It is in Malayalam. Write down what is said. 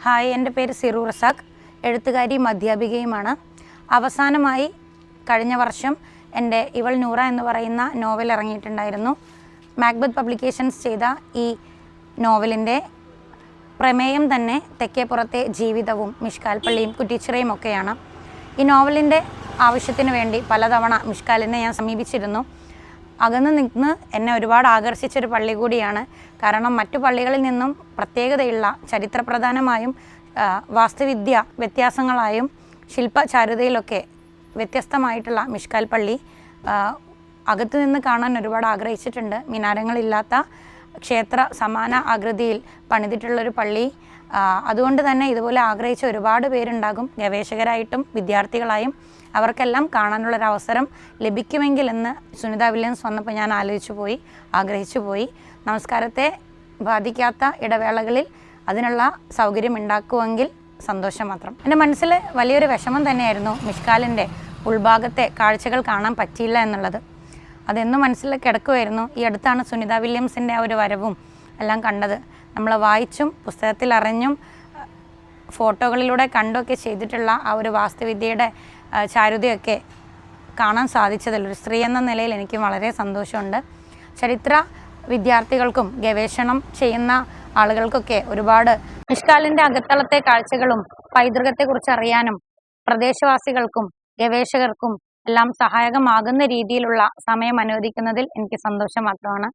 ഹായ്, എൻ്റെ പേര് സിറു റസാഖ്, എഴുത്തുകാരിയും അധ്യാപികയുമാണ്. അവസാനമായി കഴിഞ്ഞ വർഷം എൻ്റെ ഇവൾ നൂറ എന്ന് പറയുന്ന നോവൽ ഇറങ്ങിയിട്ടുണ്ടായിരുന്നു. മാക്ബത്ത് പബ്ലിക്കേഷൻസ് ചെയ്ത ഈ നോവലിൻ്റെ പ്രമേയം തന്നെ തെക്കേപ്പുറത്തെ ജീവിതവും മിഷ്കാൽപ്പള്ളിയും കുറ്റിച്ചിറയും ഒക്കെയാണ്. ഈ നോവലിൻ്റെ ആവശ്യത്തിന് വേണ്ടി പലതവണ മിഷ്കാലിനെ ഞാൻ സമീപിച്ചിരുന്നു. അകന്ന് നിന്ന് എന്നെ ഒരുപാട് ആകർഷിച്ചൊരു പള്ളി കൂടിയാണ്. കാരണം മറ്റു പള്ളികളിൽ നിന്നും പ്രത്യേകതയുള്ള ചരിത്രപ്രധാനമായും വാസ്തുവിദ്യ വ്യത്യാസങ്ങളായും ശില്പചാരുതയിലൊക്കെ വ്യത്യസ്തമായിട്ടുള്ള മിഷ്കാൽ പള്ളി അകത്തു നിന്ന് കാണാൻ ഒരുപാട് ആഗ്രഹിച്ചിട്ടുണ്ട്. മിനാരങ്ങളില്ലാത്ത ക്ഷേത്ര സമാന ആകൃതിയിൽ പണിതിട്ടുള്ളൊരു പള്ളി. അതുകൊണ്ട് തന്നെ ഇതുപോലെ ആഗ്രഹിച്ച ഒരുപാട് പേരുണ്ടാകും, ഗവേഷകരായിട്ടും വിദ്യാർത്ഥികളായും. അവർക്കെല്ലാം കാണാനുള്ളൊരവസരം ലഭിക്കുമെങ്കിൽ എന്ന് സുനിത വില്യംസ് വന്നപ്പോൾ ഞാൻ ആഗ്രഹിച്ചു പോയി. നമസ്കാരത്തെ ബാധിക്കാത്ത ഇടവേളകളിൽ അതിനുള്ള സൗകര്യം ഉണ്ടാക്കുമെങ്കിൽ സന്തോഷം മാത്രം. എൻ്റെ മനസ്സിൽ വലിയൊരു വിഷമം തന്നെയായിരുന്നു മിഷ്കാലിൻ്റെ ഉൾഭാഗത്തെ കാഴ്ചകൾ കാണാൻ പറ്റിയില്ല എന്നുള്ളത്. അതെന്നും മനസ്സിൽ കിടക്കുമായിരുന്നു. ഈ അടുത്താണ് സുനിത വില്യംസിൻ്റെ ആ ഒരു വരവും എല്ലാം കണ്ടത്. നമ്മൾ വായിച്ചും പുസ്തകത്തിൽ അറിഞ്ഞും ഫോട്ടോകളിലൂടെ കണ്ടുമൊക്കെ ചെയ്തിട്ടുള്ള ആ ഒരു വാസ്തുവിദ്യയുടെ ചാരുതയൊക്കെ കാണാൻ സാധിച്ചതിൽ ഒരു സ്ത്രീ എന്ന നിലയിൽ എനിക്ക് വളരെ സന്തോഷമുണ്ട്. ചരിത്ര വിദ്യാർത്ഥികൾക്കും ഗവേഷണം ചെയ്യുന്ന ആളുകൾക്കൊക്കെ ഒരുപാട് മിഷ്കാലിൻ്റെ അകത്തളത്തെ കാഴ്ചകളും പൈതൃകത്തെക്കുറിച്ച് അറിയാനും പ്രദേശവാസികൾക്കും ഗവേഷകർക്കും എല്ലാം സഹായകമാകുന്ന രീതിയിലുള്ള സമയം അനുവദിക്കുന്നതിൽ എനിക്ക് സന്തോഷം മാത്രമാണ്.